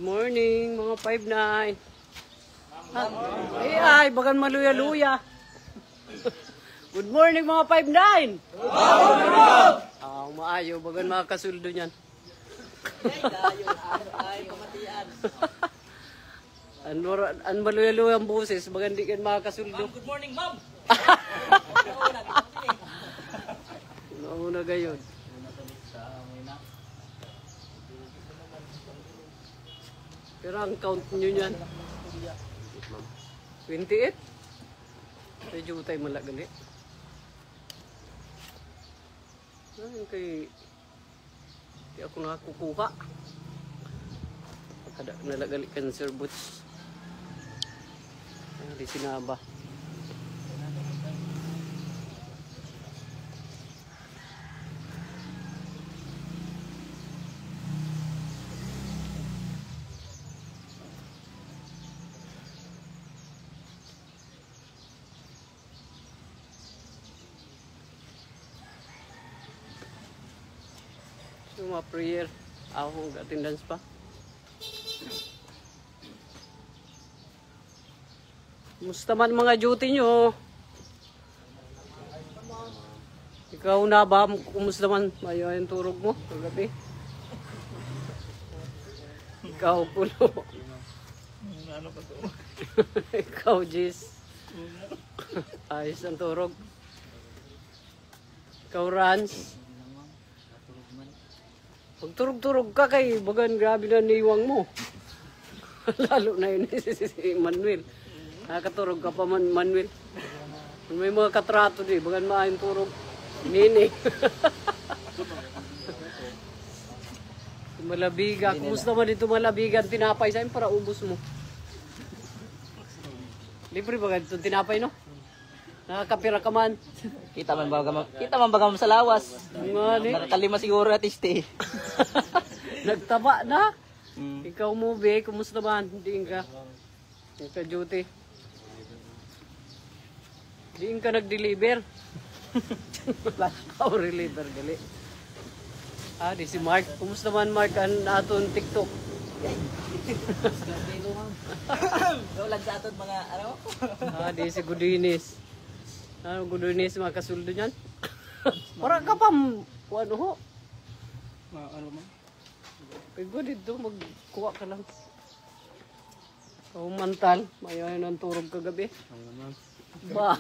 morning mga 5'9". Ay, bagan maluya-luya. Good morning mga 5'9". Maayo, bagan mga kasuldo niyan. An maluya-luya ang boses, bagan di kan mga kasuldo. Good morning, ma'am. Nauna gayon. Pero ang count nyo niyan 28. Medyo tayo malagali. Kay di ako nakakukuha. Kada nalagali kan Sir Butch. Di sinaba. So, mga prayer. Ako attendance pa. Kumusta man mga duty nyo? Ikaw na ba? Kumusta man? Mayo yung turog mo kagabi. Ikaw pulo. Ano pa to? Ikaw Jis. Ayos ang turog. Ikaw Rans. Pag turog-turog ka kay bagan grabe na niwang mo. Lalo na yun si Manuel. Nakaturog ka pa Manuel. May mga katrato di, bagan maayong turog. Nini. Malabiga. Kumusta man dito malabigan? Tinapay sa'yo para ubos mo. Libre ba ganito tinapay no? Nakakapira ka man. Kita man baga mo sa lawas. Nakakalima siguro at este. Nagtaba na. Ikaw mo be, kumusta man? Hindi ka. Ika duty. Hindi ka nag-deliver. Power reliever gali. Di si Mark. Kumusta man Mark ang aton TikTok? Ulag sa aton mga ano? Di si Gudinis. Ano Gudinis mga kasuldo niyan? Para ka pa ano ho? Ano man? Pagod dito magkuha ka lang. Mantal, mayayaw ng turog kagabi. Ba.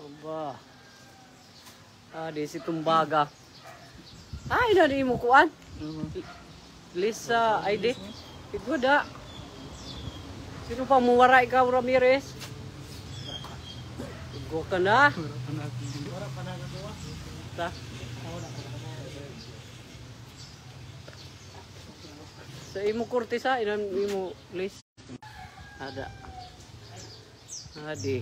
Aba. Di si Tumbaga. Ay, nari mo kuan. Lisa ID. Pagod Sino pa muwara ikaw Ramirez? Pagod ka na. Ta. Sa imo kurtisa, ilan imo list? Ada. Adi.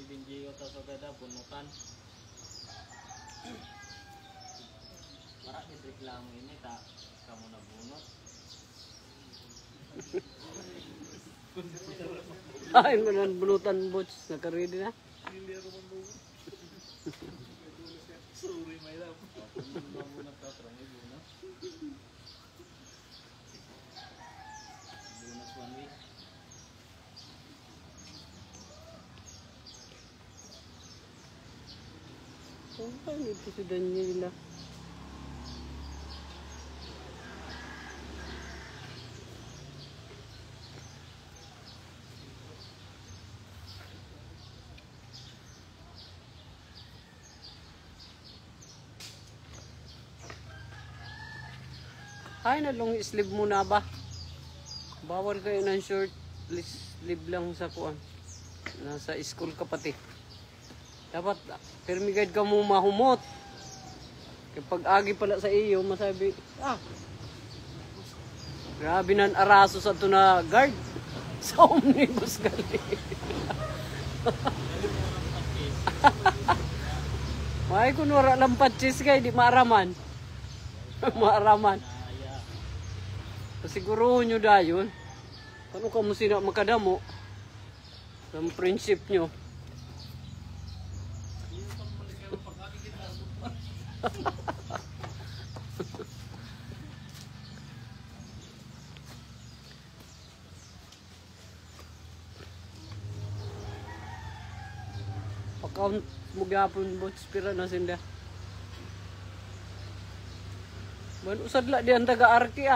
Binji otas ogada bunutan. Para reklamo ini tak kamu na bunot. Ay, manan bunutan bots nakaredy na. Hindi ako mabunot. Sorry, my love. Mabunot ka from bunot. Bunot 1 week. Ano ito si Daniela? Ay, na long sleeve muna ba? Bawal kayo ng short sleeve lang sa kuan. Nasa school ka pati. Dapat permigad ka mo mahumot. Kapag agi pala sa iyo, masabi, grabe nan araso sa ito na guard. Sa omnibus gali. May kung wala lang patsis kay, di maaraman. Maaraman. Pasiguruhin nyo dayon. Ano ka mo sina makadamo? Ang prinsip nyo. Account mo gapon bots pira na sinda. Man usad la di ang taga-arki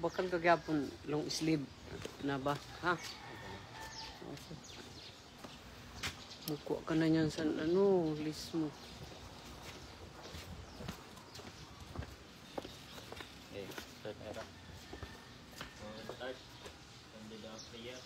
Bakal kagapon long sleeve na ba? Ha? Mukuha ka na yan sa ano, list mo. Okay, start na ito. Start. Hindi daw player.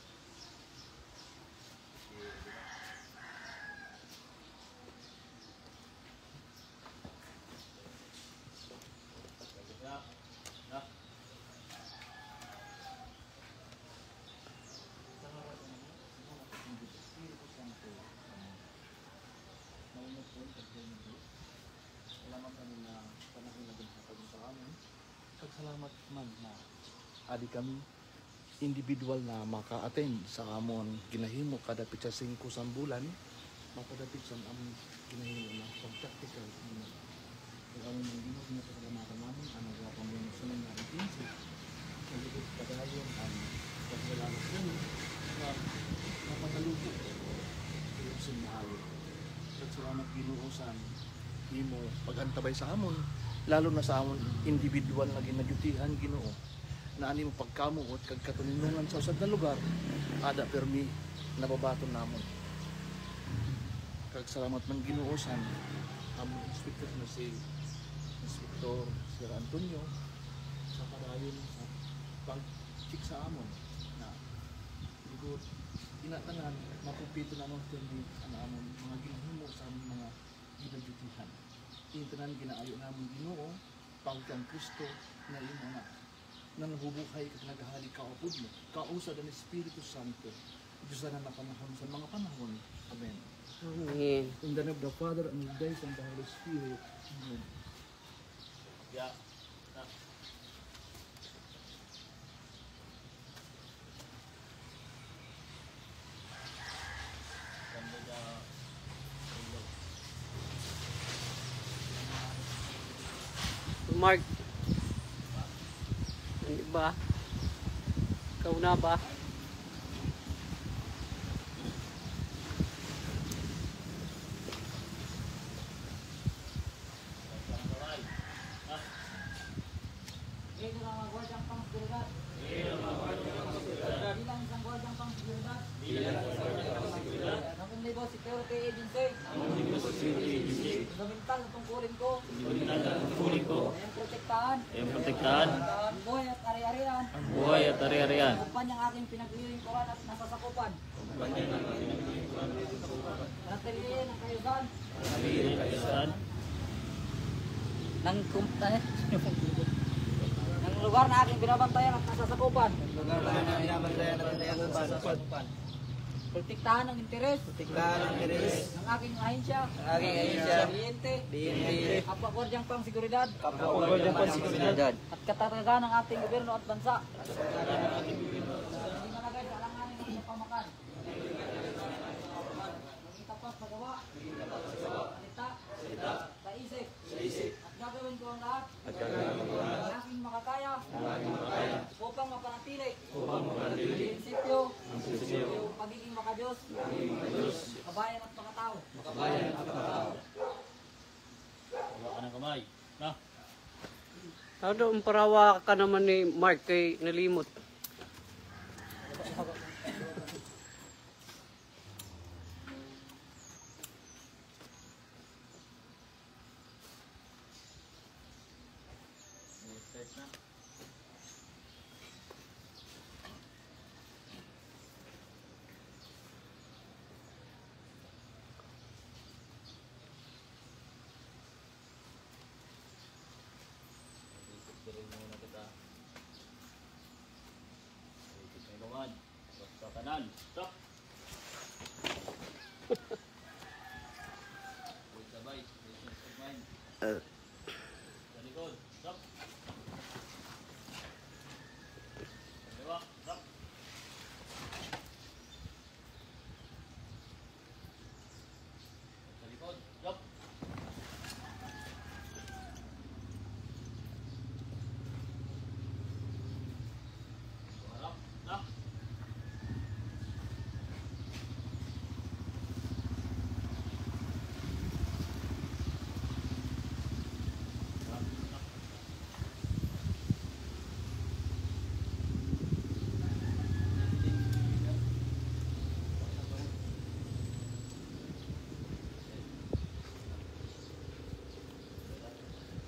Salamat kami na panahon na ginhatag sa amin. Salamat man na adi kami individual na maka-attend sa amon ginahimo kada pitsa 5 sa bulan. Makadapit sa amon ginahimo na pag-practical. Ang amon ng ginoo na pasalamatan namin ang nagapamunusunan na itinsi. Nalibot padayon ang pagkalalas nyo na napatalupo. Ilusin na ayo. Salamat Ginoo sa imo pagantabay sa amon, lalo na sa amon individual na ginadyutihan Ginoo na ani mo pagkamuot kag katuninungan sa usad na lugar ada permi nababaton namon. Kag salamat man Ginoo sa amon inspector na si Inspector Sir Antonio sa padayon sa pag-check sa amon na ligod inatanan mapupito na nung kundi ang amon mga ginahimo sa amon mga ginadyutihan. Intanan ginaayo namin Ginoo pagkang Kristo na imo na nangubuhay kag naghahali ka upod mo kausad ang Espiritu Santo Diyos na napanahon sa mga panahon. Amen. Amen. In the name of the Father and of the Son and the Holy Spirit. Amen. Yeah. Mark. Ano ba? Ikaw na ba? Security Agency. Fundamental na tungkulin ko. Ayang protektahan. Ang buhay at ari-arian. Kumpanyang aking pinaglilingkuran at nasasakupan. Panatilihin ang kayusan. Ng lugar na aking binabantayan at nasasakupan. Protektahan ang interes ng aking ahensya, kliyente, kapwa-gwardyang pang-seguridad, at katatagan ng ating gobyerno at bansa. Hindi malagay sa alanganin ng kapamakan. Maging tapat sa gawa, salita, sa isip, at gagawin ko ang lahat ng aking makakaya upang mapanatili ang prinsipyo, pagiging makadiyos, kabayan at pagkatao. Hawa ka ng kamay. Na. Ano ang parawa ka naman ni Mark kay nalimot? Start na. Tuloy muna kita. Ikot na ilungan. Sa kanan. Stop. Huwag sabay. Business of mind. Sa likod. Stop. Kaliwa. Stop. Sa likod. Stop. Harap. Stop.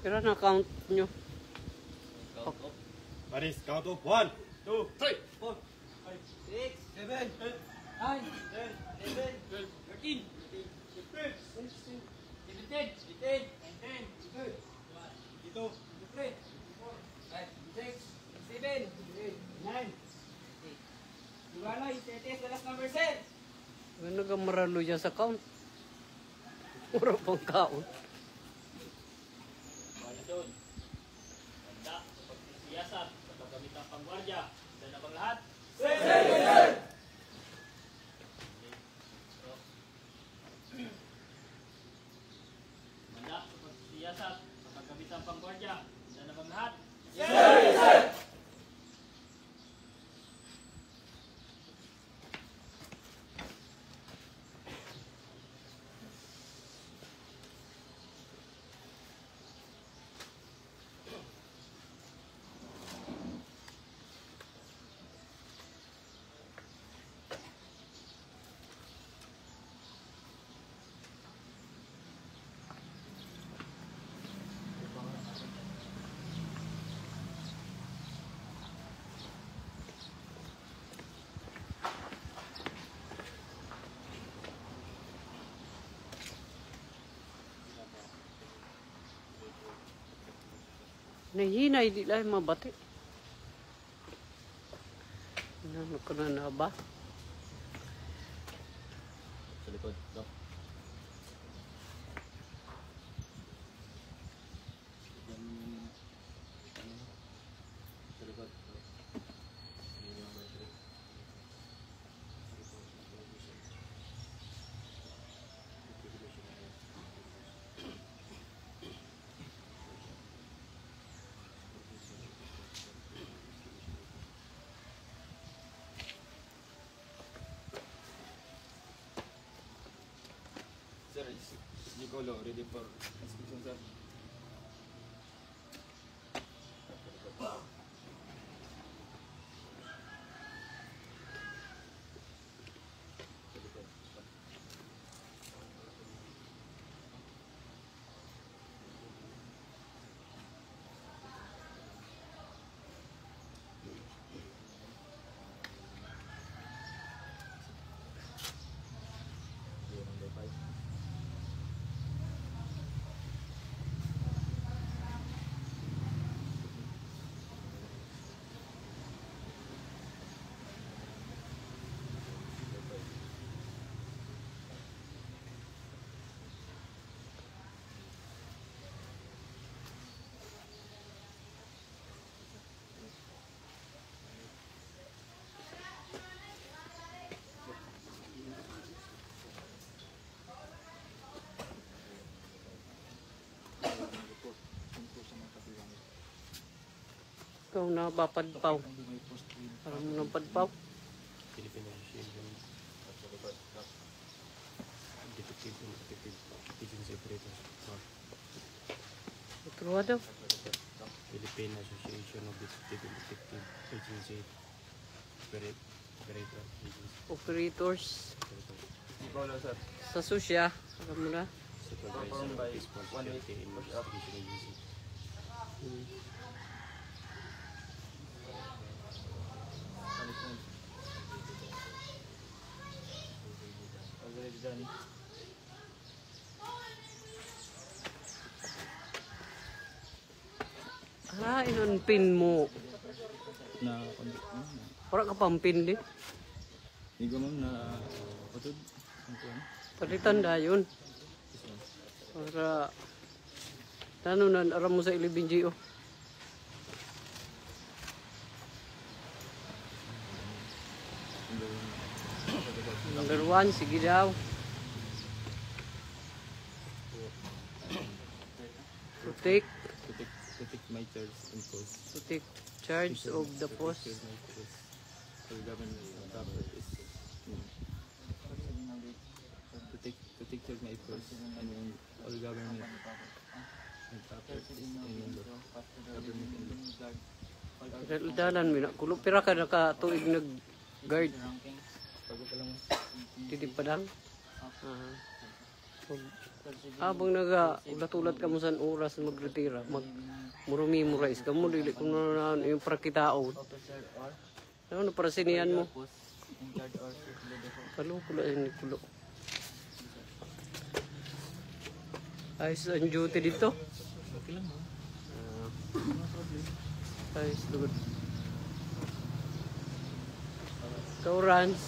Pero na-count nyo. Count up. Paris, count of 1, 2, 3. 4, 5, 6, 7, 9, 10, 11, 12, 13, 15, 16, 17, 18, 19, 20, 22, 23, 24, 26, 27, 29, 30. Iwalay, tetes, dalas number 7. Ano ka maralo dyan sa count? Puro pang count. Doon. Handa sa pagsisiyasat sa paggamitang panggwardya. Isa na bang lahat? Handa sa pagsisiyasat sa paggamitang panggwardya. Isa na bang lahat? Nahinay, di lang mabati. Ano ko na ba? Sa likod. Stop. Sa likod. Golo, ready for inspection, sir. Ikaw na papadpaw. Parang mo nang padpaw. Philippine Association Detective and Detective Agency Operator. Ikaw daw. Philippine Association of Detective and Detective Agency Operator. Operators. Golo, sir. Sa susya. Alam mo na. Supervisor of Responsibility and Investigation Agency. Already done. Inunpin mo. Na Para ka pampin di. Hindi ma'am na patod. Ang kuwan. Palitan da yun. Para ano na aram mo sa 11 GO. Number 1, sige daw. To take To take my charge and post. to take charge of the post. My post. For government proper is to take charge my post and then all government and proper is in government and Dalan mi na kulo pira ka nakatuig nag guard Pagod pa lang mo. titip padang. Habang ulat-ulat ka mo sa oras magretira, murumi mo rice ka mo dili ko na yung prakitaon. Ano para sinian mo? Kalo kulo ini kulo. Ayos ang duty dito. Okay lang mo. Ayos lugod. Kaurans.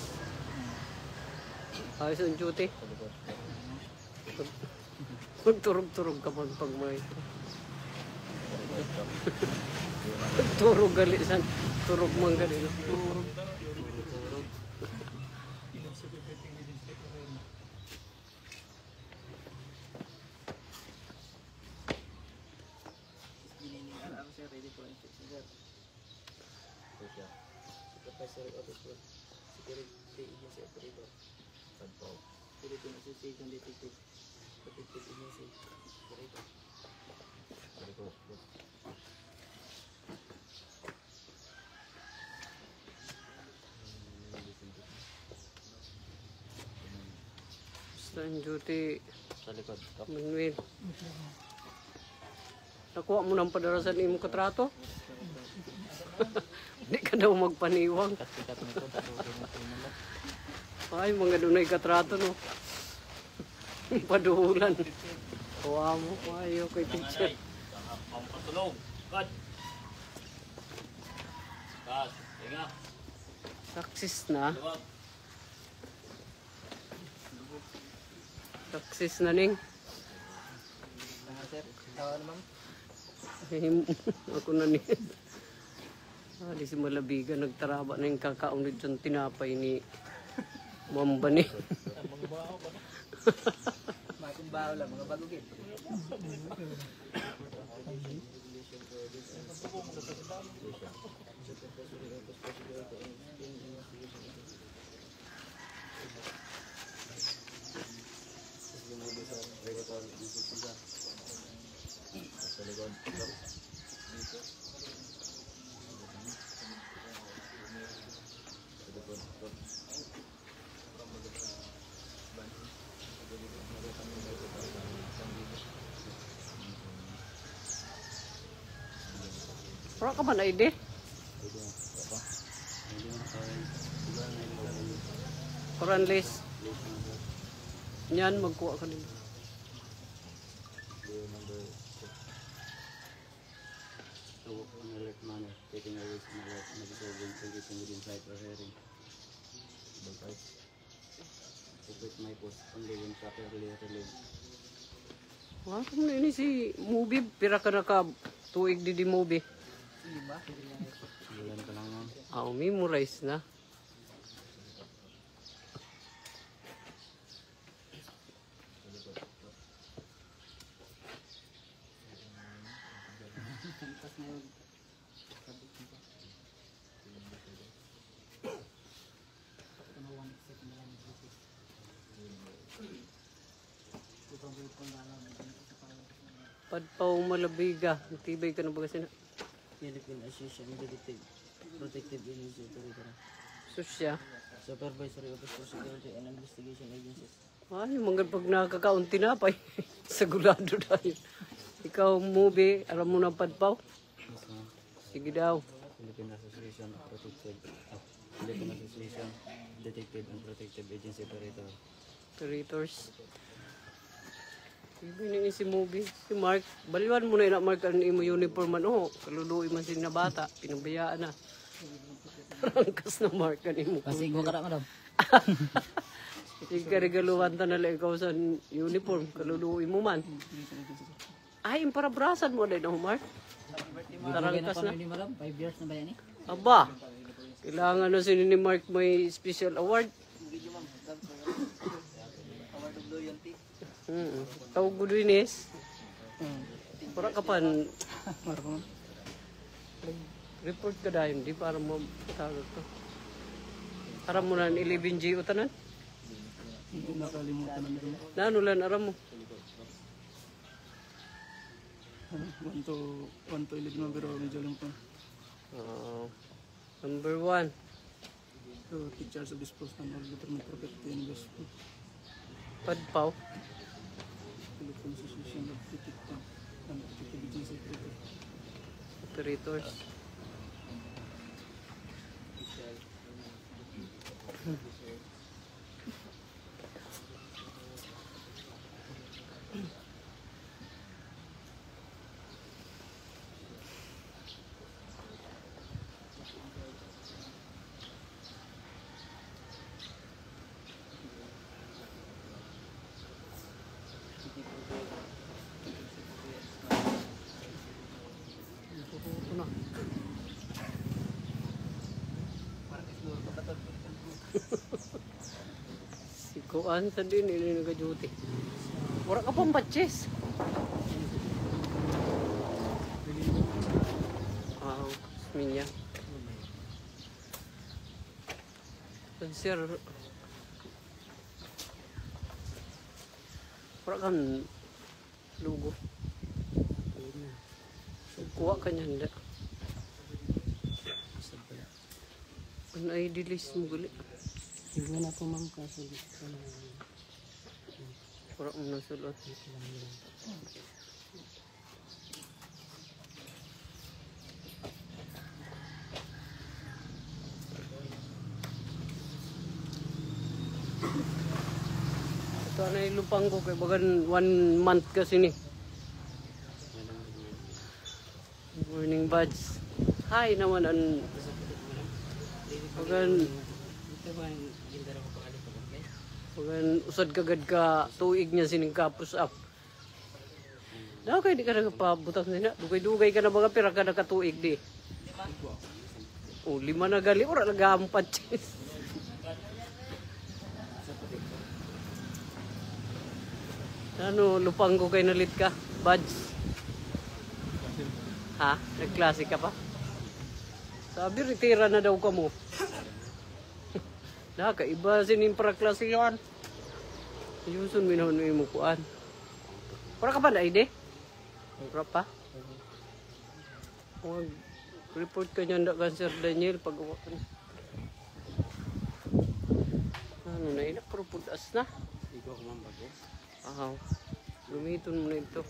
Ayos ang duty. Magturog-turog ka pag may. Turog gali san. Turog man gali. Turog. Supervisor of Security Agency Operator. Philippine Association Detective Agency Operator. Basta ang duty. Sa likod. Manuel. Nakuha mo ng padarasan imong katrato? Di ka daw magpaniwang. Kat nito. Ay, mga dunay katrato no. Paduhulan. Kuha mo. Ayaw kay teacher. Pampatulog. Kat. Kat. Tinga. Taksis na. Luwag. Taksis na ning. Sir, tawa naman. Ako na ni. Di si Malabiga nagtaraba na yung kakaon dito sa tinapay ni Mamba ni. Mga baho lang, mga bagugin. Wala ka man ID? Koran list. Yan, magkuha ka nila. To work on alert manner, taking a risk in alert, not resolving within sight or hearing. Number 5. To quit my post only when properly relieved. Wala ka man ini si movie. Pira ka naka tuig di movie. Bulan ka lang ma'am. Memorize na. Padpaw malabiga. Tibay ka na baga sina. Philippine Association Detective Protective Agency Operator. Susya. Supervisory Office for Security and Investigation Agencies. Ay, mga pag nakakaunti na pa. Sagulado dahil. Ikaw movie, alam mo na padpaw? Yes ma'am. Sige daw. Philippine Association of Protective Philippine Association Detective and Protective Agency Operator. Operators. Iba ni si movie. Si Mark. Baliwan mo na yun, Mark, ang imo uniform man. Oh, kaluluwi man sila na bata. Pinabayaan na. Rangkas na Mark ang imo. Pasigwa ka na madam. Sige ka regaluhan ta na lang ikaw sa uniform. Kaluluwi mo man. Ay, imparabrasan mo na yun, Mark. Tarangkas na. Madam, 5 years na ba yan eh? Aba, kailangan na sila ni Mark may special award. Tawag ko Duines. Para kapan report ka dahil, di para mo tawag ko. Aram mo na 11G utanan? Hindi nakalimutan na nito. Nanulan aram mo? 1 to 11 na pero medyo lang po. Number 1. So, take charge of disposal of government property and investment. Padpaw. Philippine Association of Detective and Protective Agency Operator. Operators. Ito na. Si Kuan sa din, ini nag-duty. Wala ka pang batches. Minya. Sir, wala kang lugo. Kuha ka niyan da. Ano ay dilis mo gali? Siguro na po ma'am kasi Wala mo nasulot. Ito na ilupang ko kay bagan 1 month kasi ni. Morning buds. Hi naman ang bagan usad kagad ka tuig niya sining kapus up. Daw kay di ka nagpabutang nila. Dugay-dugay ka na mga pira ka nakatuig di. Oh, 5 na gali ora nagampat. Ano, lupang ko kay nalit ka? Buds. Ha? Nagklase ka pa? Sabi, retira na daw ka mo. Nakaiba sining para klase yan. Yusun minahon mo kuan. Para ka pa na ide? Para pa? Report ka niyan da Sir Daniel pag uwa ka na. Ano na ina? Puro pudas na. ikaw kumambago. Lumiton mo na ito.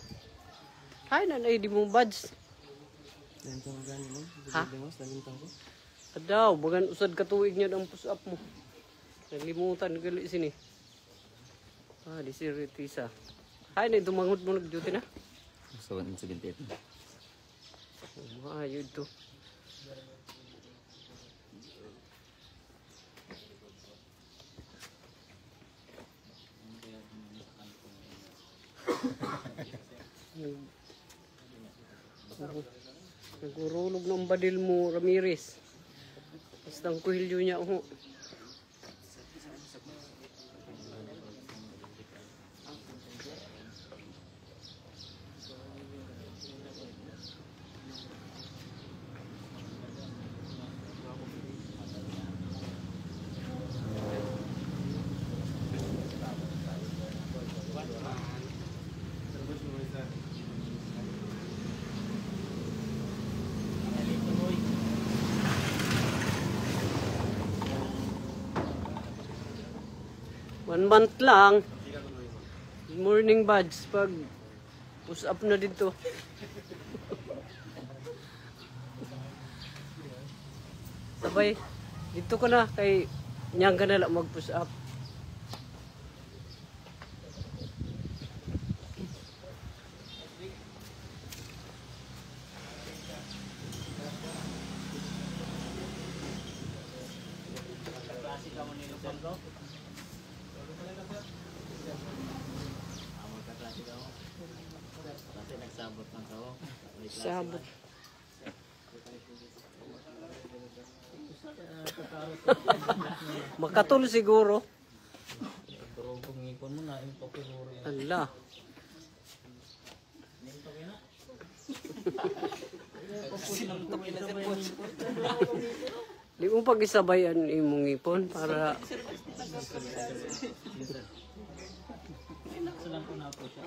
Ay, nanay, di mo buds. Ha? Adaw, bagan usad ka tuig niya ang push up mo. Nalimutan gali sini. Ah, di si Ritisa. Ay, na dumangod mo nag-duty na. So, 178. Ah, yun to. Nagurulog ng badil mo, Ramirez. Basta ang kuhilyo niya, One month lang. Morning badge pag push up na dito. Sabay, dito ko na kay niyang ka na lang mag push up. Sabot. Makatul siguro. Pero kung ngipon mo na, yung papiluro yan. Ala. Di mo pag-isabayan imong ipon para Salang ko na po siya.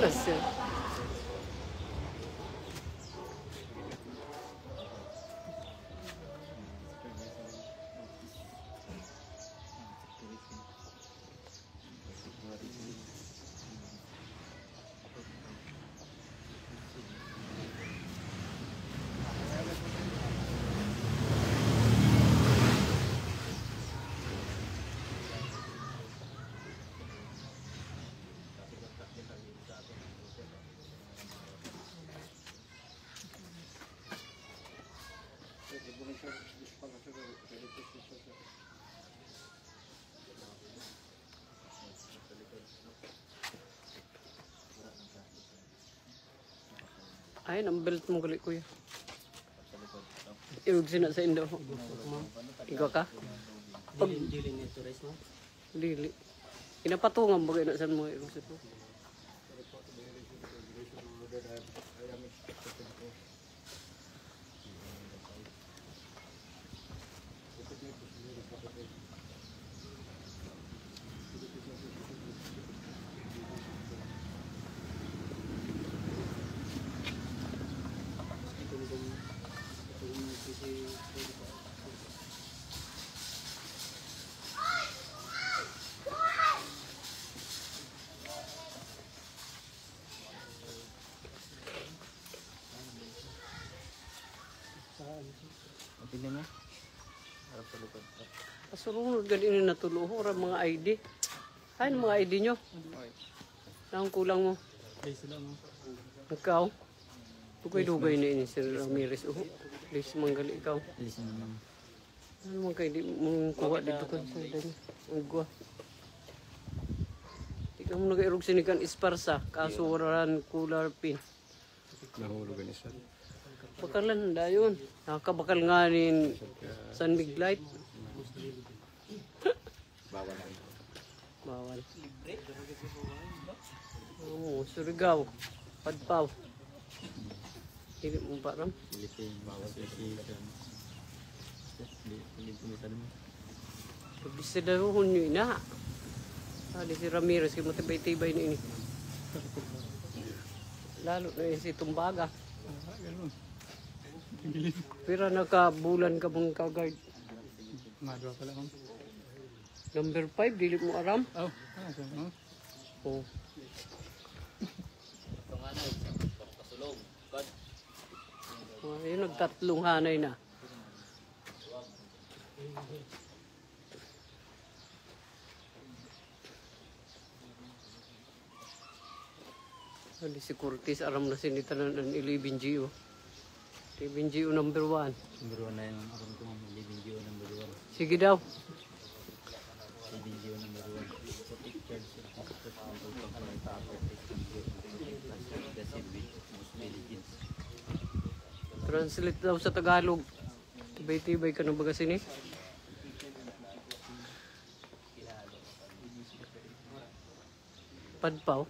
Klasya. Ay, ang belt mo gali kuya. Irog sina sa indo. Ikaw ka? Dili nito res mo? Dili. Inapatungan bagay na saan mo irog sito. Tingnan mo. Pasurunod ganun na natulo ora mga ID. Ay, mga ID nyo. Nang kulang mo. Ikaw. Dugay-dugay na ini Sir Ramirez. Please manggali ikaw. Listen naman. Ano man kayo di mong kuha dito kan sa dani. Ang gua. Di ka mo nag-irog sinikan isparsa. Kaso waran cooler pin. Nahulugan isa. Bakalan dayon. Nakakabakal nga rin San Big Light. Bawal na. Bawal. Oo, Surigao. Padpaw. Hindi mo parang. Philippine, bawal sa Hindi pumisan mo. Pagbisa na rin nyo ina. Di si Ramirez, kaya matibay-tibay na ini. Lalo na yun si Tumbaga. Pero nakabulan ka bang kagard. Madwa pala kang. Number 5, dili mo aram. Oh, Oh. Yun, nagtatlong hanay na. Si Curtis, aram na sinita ng 11GO. 11GO number 1. Number 1 na yung aram ko, living GO number 1. Sige daw. Living GO number 1. So pictures of the Translate daw sa Tagalog. Tibay-tibay ka ng baga sini. Padpaw.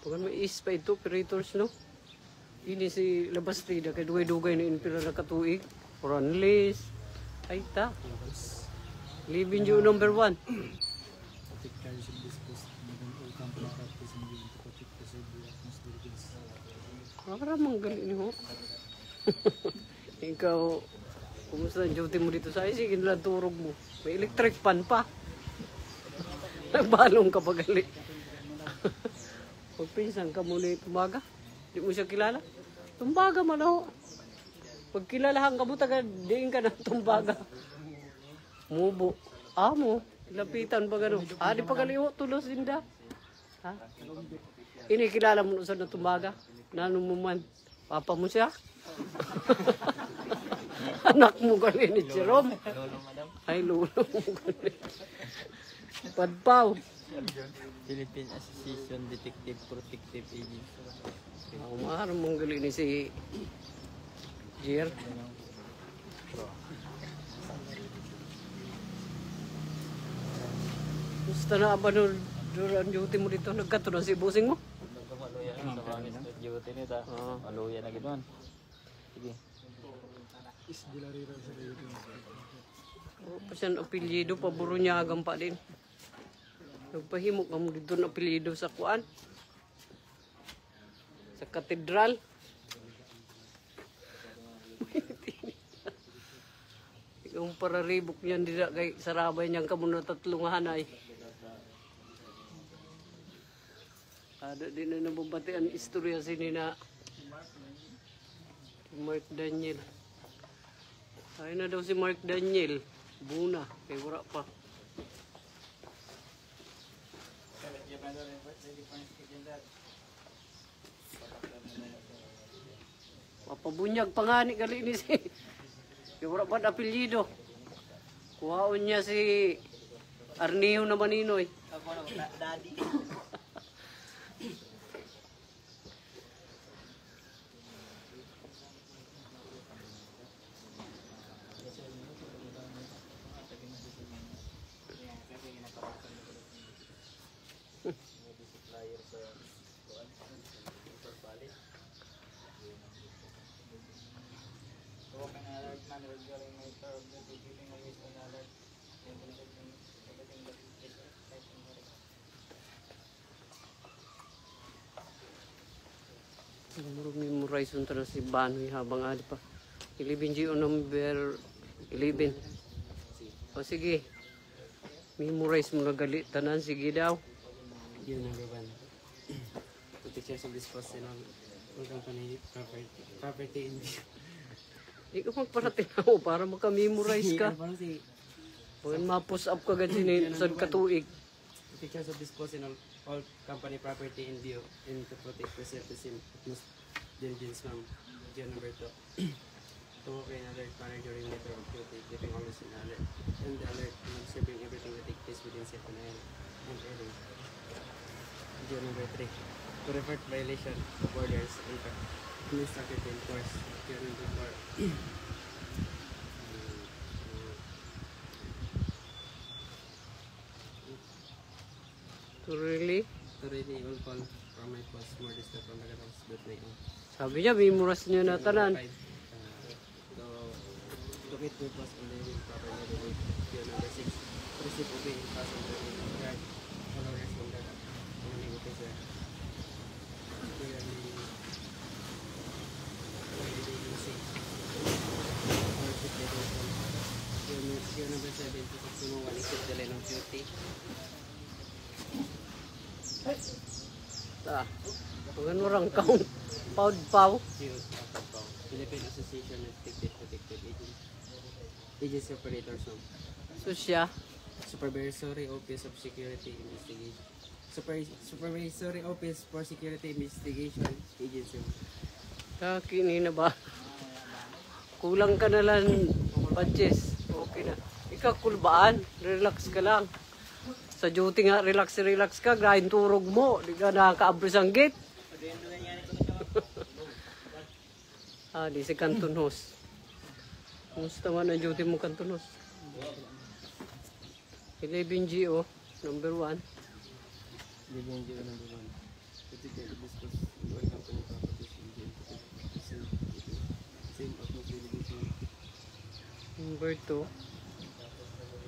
Pagkan may is pa ito, operators, no? Ini si Labastida, kay dugay-dugay na inpira na katuig. Oranlis. Ay ta. Living you number 1. Maramang galing mo. Ikaw, kumusta ang duty mo dito sa sige nila turog mo. May electric pan pa. Nagbalong ka pa gali. Pagpinsan ka muna yung Tumbaga. Di mo siya kilala. Tumbaga man ako. Pag kilalahan ka mo, taga-diin ka ng Tumbaga. Mubo. Mo. Lapitan pa gano'n. Di pa galiho, tulos din da. Ha? Ini kilala mo sa na Tumbaga. Nano mo man. Papa mo siya. Anak mo gali ni Jerome. Ay, lolo mo gali. Padpaw. Philippine Association Detective Protective Agency. Umaharap mong gali ni si Jer. Gusto na ba duran duty mo dito? Nagkato na si busing mo? Duty nito. Maluya na ganoon. Sige. O, pa siyang apelyido, paburo niya agam pa din. Nagpahimok ka mo dito ng apelyido sa kuan. Sa katedral. Yung pararibok niyan dila kay sarabay niyang kamo na tatlong hanay. Ada din na nababati ang istorya sini na Mark Daniel. Ay na daw si Mark Daniel. Buna, kay wala pa. Papabunyag pangani gali ni si kay wala pa apelyido. Kuhaon niya si Arneo na Maninoy. Ako na, daddy. Memorize unta na si Banoy habang ali pa. 11GO number 11. O sige. Memorize mo na gali tanan, sige daw. Yun number 1. The pictures of this post and all company property in view. Di ka magparating ako para makamemorize ka. Parang si Pag ma-post up ka ganyan sa katuig. pictures of this post and all company property in view and to protect preserve the same utmost diligence from June number 2. To open alert manner during letter of duty, keeping always in alert. And the alert and observing everything that takes place within safe and airing. June number 3. To revert violation of orders and instructed to enforce. June number 4. To really? To really all call from my post more distant from the house, but my own. Sabi niya, bimuras niya na tanan. To meet purpose on the proper level. Yun, number 6. Receive, obey, pass on the regard. Follow, respond, only officer. Clearly, yun, number 7. To continue, one, accept the line of duty. Huwag orang count. Paud-paw. Philippine Association of Protective Agents. Agency Operators of So siya. Supervisory Office of Security Investigation. Supervisory Office for Security Investigation Agency. Kini na ba? Kulang ka na lang, Patches. Okay na. Ikaw kulbaan. Relax ka lang. Sa duty nga, relax ka. Grahin turog mo. Di ka nakaka-abris ang gate. Di si Canton Host. Kumusta man ang duty mo, Canton Host? 11 GO, number 1. Living Geo number 1. Critical discuss one company properties in the same of no delegation. Number 2.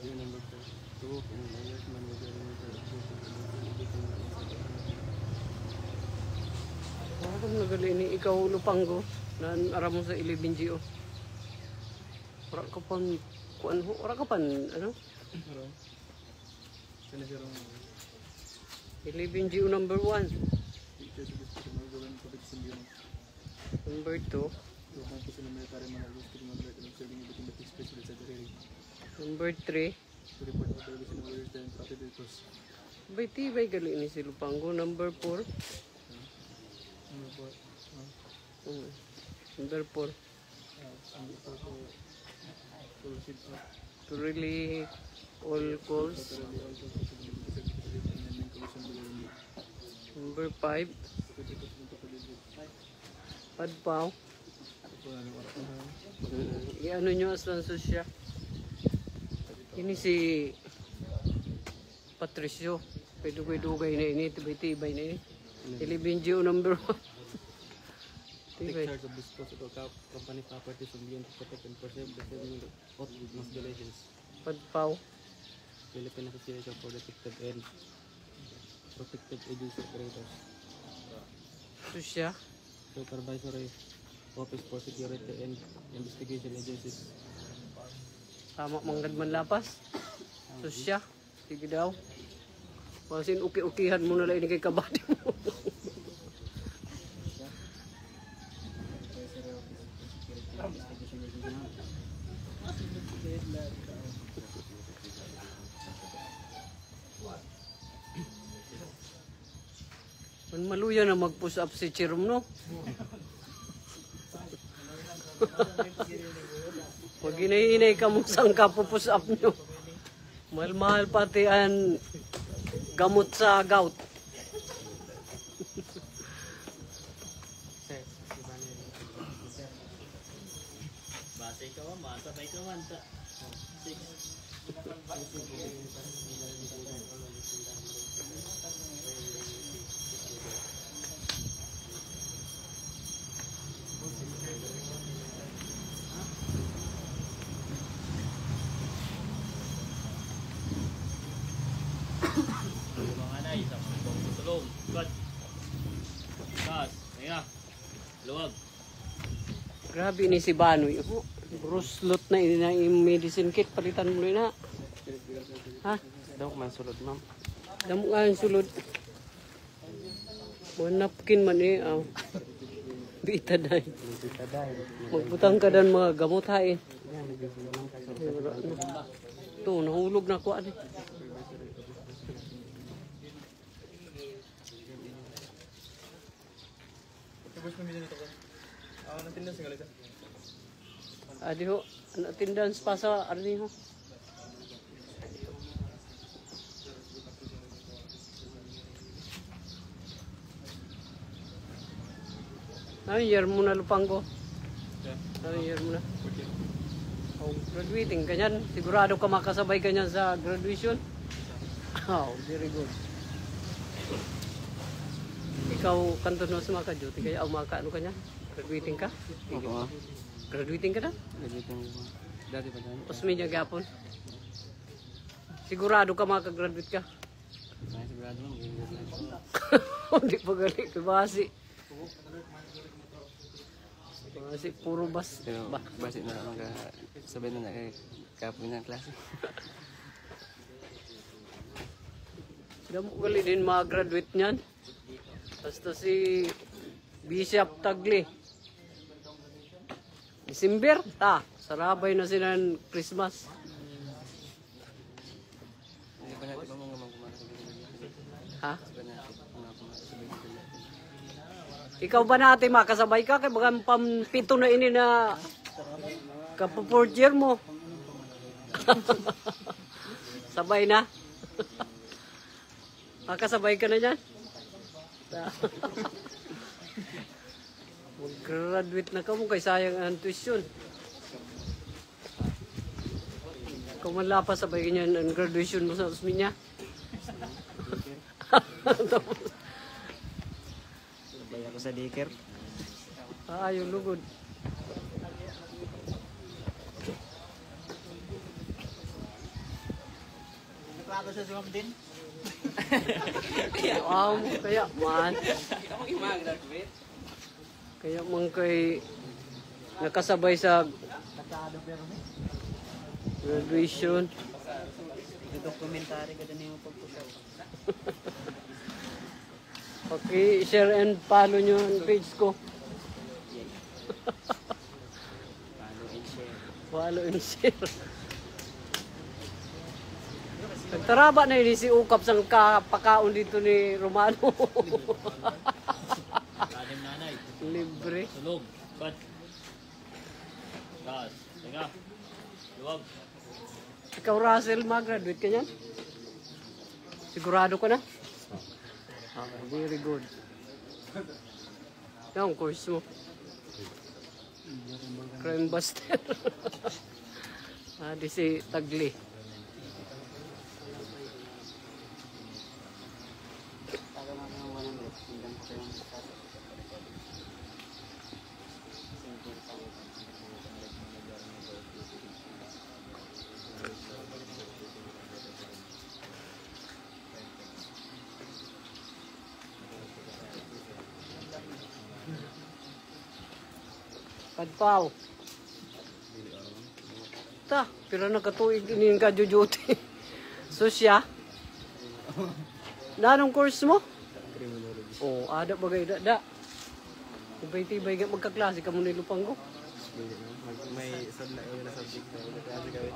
Geo number 2. And alert manager Parang nagali ni ikaw Lupanggo na aram mo sa 11 GO. Wala ka pan, ano? 11 GO number 1. Number 2. Number 3. Bay gali ni si Lupanggo. Number 4. Number 4. To really all calls. Number 5. Padpaw. I-ano nyo aslan siya. Ini si Patricio. Pwede-pwede na ini. Tibay-tibay na ini. 11 GO number 1. take charge of disposal of company properties and beyond to protect and preserve the meaning of mass violations. Padpaw. Philippine Association for Detective and Protective Agency Operators. Susya. Supervisory Office for Security and Investigation Agencies. Tama manggad man lapas. Susya. Sige daw. Pasin uki-ukihan mo na lang ini kay kabady mo. Maluya na mag-push up si Chirom, no? Pag inay ka mo sang kapupush up nyo. Mahal-mahal pati ang gamot sa gout. Basay ka man, masabay ka man sa 6. Mga nay, sa mga tulong. Good. Gas. Ayun na. Luwag. Grabe ni si Banoy. Bruslot na ini na yung medicine kit. Palitan mo na. Ha? Daw man sulod ma'am. Damo nga yung sulod. Mga napkin man eh. Bitadai. Magbutang ka dan mga gamot hain. Ito, nahulog na ko. Adi ho, attendance pa sa arni ho. Ano year mo na Lupanggo? Ano year mo na? Oh, graduating kanyan. Sigurado ka makasabay kanyan sa graduation. Oh, very good. Ikaw kanto no sa mga ka-duty kaya umaka ano kanyan? Graduating ka? Oo. Graduating ka na? Graduating ko. Dati pa dyan. Usmi niya gapon. Sigurado ka makagraduate ka. Ay, sigurado lang. Hindi pa gali. Basi. Basi, puro bas. Pero Ba. basi na lang ka sabay na kapon ng klase. Damo gali din makagraduate niyan. Basta si Bishop Tagli. December, sarabay na sila ng Christmas. Hindi pa natin mga kumakas. Ha? Sabay natin mga kumakas. Ikaw ba natin makasabay ka? Kaya bagang pampito na ini na kapo-4th year mo. Sabay na. Makasabay ka na dyan. Mag-graduate na ka mo kay sayang ang tuition. Kung malapa sabay ganyan ang graduation mo sa Usminya. Sabay ako sa daycare. Yung lugod. Naklaro sa Zoom din. Wow, kaya man. Kaya man kay nakasabay sa graduation. Dokumentary ka din yung pagpusap. Okay, share and follow nyo ang page ko. Follow and share. Nagtaraba na yun si Ukap sang pakaon dito ni Romano. Kanim nanay. Libre. Tulog. Bat. Gas. Teka. Luwag. Ikaw Russell, mag-graduate ka niyan? Sigurado ka na? Very good. Yan ang course mo. Crime Buster. Di si Tagli. Padpaw. Pero nakatuig inin ka jujuti. So siya. Nanong course mo? Criminology. Ada bagay da. Tibay-tibay nga magkaklase ka mo ni Lupanggo. May subject na klase gawin.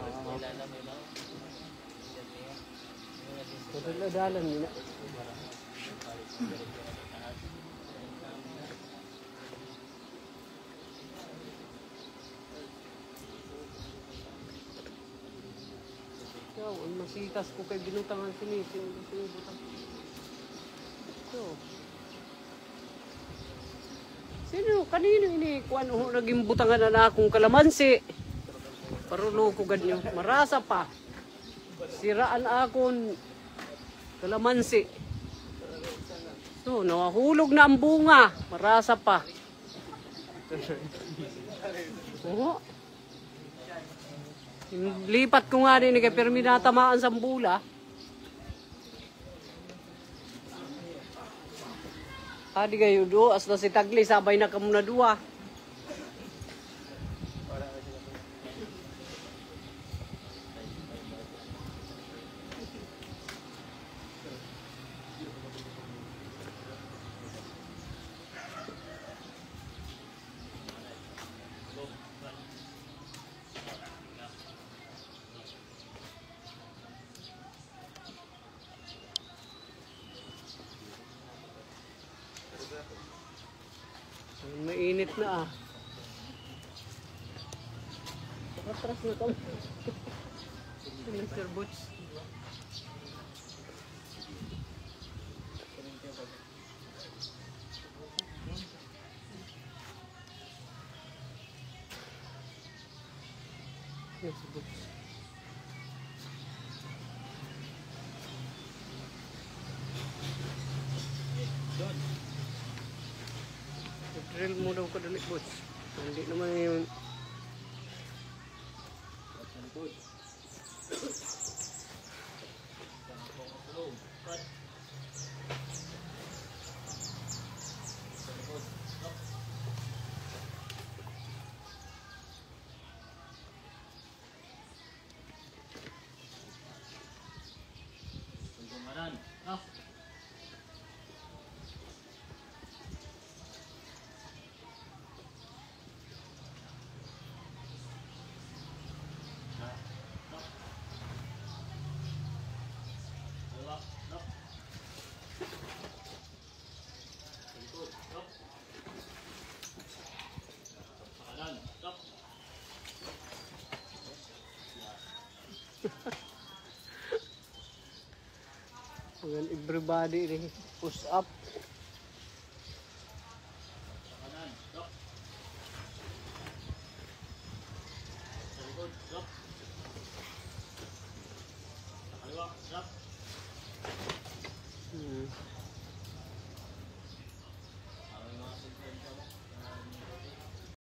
Padala-dalan nila. Ang masitas ko kay binutangan sinisin. So, sino? Kanino ini? Kuan naging butangan na akong kalamansi. Parulo ko ganyo. Marasa pa. Siraan akong kalamansi. So, nawahulog na ang bunga. Marasa pa. Oo. Lipat ko nga din kay pero minatamaan sa bula. Hadi kayo do, as na si Tagli, sabay na kamo na duwa. Mainit na Patras na kami. Mr. Butch. Mr. Butch. drill mo daw kadali, boss. Hindi naman yung... Tunggungan. No. Well, everybody rin push up. Sa likod. Stop.